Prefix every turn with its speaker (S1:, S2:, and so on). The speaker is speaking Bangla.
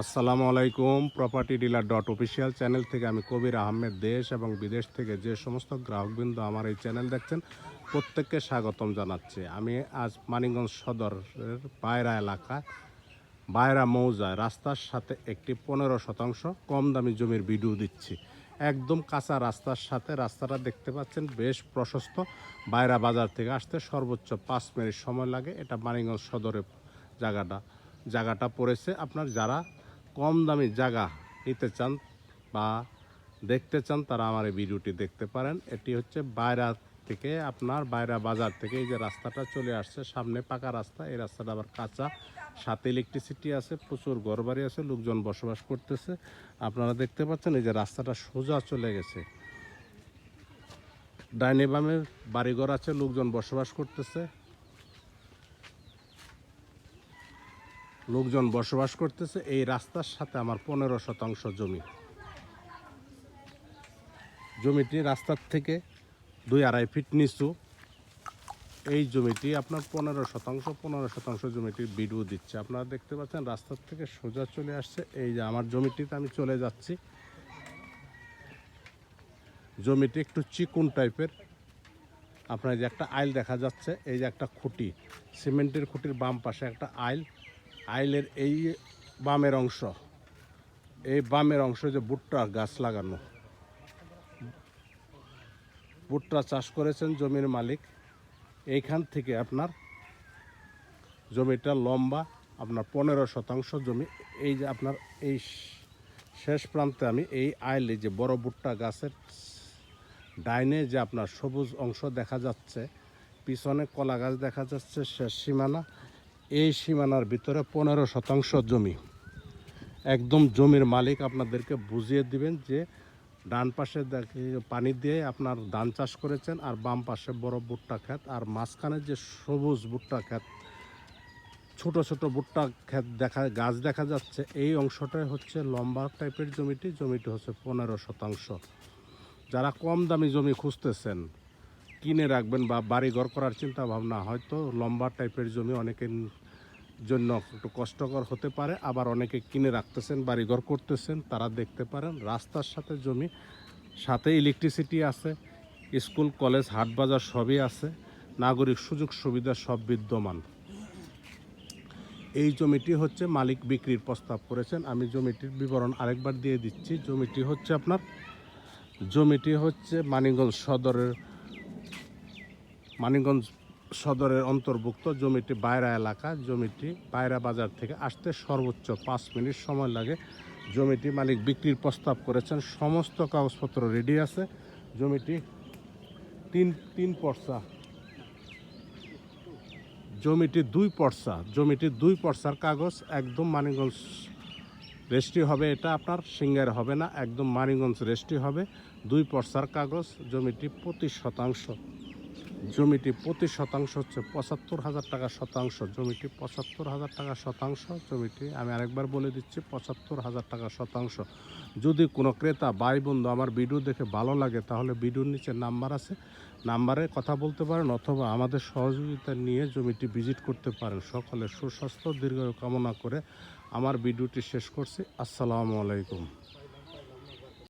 S1: আসসালামু আলাইকুম। Property dealer dot official channel থেকে আমি কবির আহমেদ দেশ এবং বিদেশ থেকে যে সমস্ত গ্রাহকবৃন্দ আমার এই চ্যানেল দেখছেন প্রত্যেককে স্বাগতম জানাচ্ছি। আমি আজ মানিকগঞ্জ সদরের পায়রা এলাকায় বায়রা মৌজায় রাস্তার সাথে একটি 15% কম দামি জমির ভিডিও দিচ্ছি। একদম কাঁচা রাস্তার সাথে, রাস্তাটা দেখতে পাচ্ছেন বেশ প্রশস্ত। বায়রা বাজার থেকে আসতে সর্বোচ্চ 5 মিনিট সময় লাগে। এটা মানিকগঞ্জ সদরে জায়গাটা পড়েছে। আপনার যারা কম দামি জায়গা নিতে চান বা দেখতে চান তারা আমার এই ভিডিওটি দেখতে পারেন। এটি হচ্ছে বায়রা থেকে, আপনার বায়রা বাজার থেকে এই যে রাস্তাটা চলে আসছে, সামনে পাকা রাস্তা, এই রাস্তাটা আবার কাঁচা, সাথে ইলেকট্রিসিটি আছে, প্রচুর ঘরবাড়ি আছে, লোকজন বসবাস করতেছে। আপনারা দেখতে পাচ্ছেন এই যে রাস্তাটা সোজা চলে গেছে, ডাইনে বামে বাড়িঘর আছে, লোকজন বসবাস করতেছে। এই রাস্তার সাথে আমার 15% জমিটি রাস্তার থেকে 2-2.5 ফিট নিচু। এই জমিটি আপনার 15% জমিটির ভিডিও দিচ্ছে। আপনারা দেখতে পাচ্ছেন রাস্তার থেকে সোজা চলে আসছে। এই যে আমার জমিটিতে আমি চলে যাচ্ছি। জমিটি একটু চিকুন টাইপের। আপনার যে একটা আইল দেখা যাচ্ছে, এই যে একটা খুঁটি, সিমেন্টের খুঁটির বাম পাশে একটা আইলের এই বামের অংশ যে ভুট্টা গাছ লাগানো, ভুট্টা চাষ করেছেন জমির মালিক। এইখান থেকে আপনার জমিটা লম্বা আপনার 15% জমি। এই যে আপনার এই শেষ প্রান্তে আমি এই আইলে যে বড় ভুট্টা গাছের ডাইনে যে আপনার সবুজ অংশ দেখা যাচ্ছে, পিছনে কলা গাছ দেখা যাচ্ছে, শেষ সীমানা। এই সীমানার ভিতরে 15% জমি। একদম জমির মালিক আপনাদেরকে বুঝিয়ে দিবেন যে ডান পাশে পানি দিয়ে আপনার ধান চাষ করেছেন, আর বাম পাশে বড় ভুট্টা ক্ষেত, আর মাঝখানে যে সবুজ ভুট্টা ক্ষেত, ছোট ছোট ভুট্টা ক্ষেত গাছ দেখা যাচ্ছে, এই অংশটাই হচ্ছে লম্বা টাইপের জমিটি হচ্ছে 15%। যারা কম দামি জমি খুঁজতেছেন, কিনে রাখবেন বা বাড়ি ঘর করার চিন্তা ভাবনা, হয়তো লম্বা টাইপের জমি অনেকের জন্য একটু কষ্টকর হতে পারে, আবার অনেকে কিনে রাখতেছেন, বাড়িঘর করতেছেন, তারা দেখতে পারেন রাস্তার সাথে জমি, সাথে ইলেকট্রিসিটি আছে, স্কুল কলেজ হাট বাজার সবই আছে, নাগরিক সুযোগ সুবিধা সব বিদ্যমান। এই জমিটি হচ্ছে মালিক বিক্রির প্রস্তাব করেছেন। আমি জমিটির বিবরণ আরেকবার দিয়ে দিচ্ছি। জমিটি হচ্ছে মানিকগঞ্জ সদরের অন্তর্ভুক্ত। জমিটি বায়রা এলাকা। জমিটি বায়রা বাজার থেকে আসতে সর্বোচ্চ 5 মিনিট সময় লাগে। জমিটি মালিক বিক্রির প্রস্তাব করেছেন, সমস্ত কাগজপত্র রেডি আছে। জমিটি তিন পর্সা, জমিটি 2 পর্সার কাগজ। একদম মানিকগঞ্জ রেজিস্ট্রি হবে, এটা আপনার সিঙ্গার হবে না, একদম মানিকগঞ্জ রেজিস্ট্রি হবে। 2 পর্সার কাগজ। জমিটি প্রতি শতাংশ হচ্ছে 75,000 টাকা শতাংশ। জমিটি 75,000 টাকা শতাংশ। জমিটি আমি আরেকবার বলে দিচ্ছি, 75,000 টাকা শতাংশ। যদি কোনো ক্রেতা ভাই বন্ধু আমার ভিডিও দেখে ভালো লাগে, তাহলে ভিডিওর নিচে নাম্বার আছে, নাম্বারে কথা বলতে পারেন, অথবা আমাদের সহযোগিতা নিয়ে জমিটি ভিজিট করতে পারেন। সকলের সুস্বাস্থ্য দীর্ঘায়ু কামনা করে আমার ভিডিওটি শেষ করছি। আসসালামু আলাইকুম।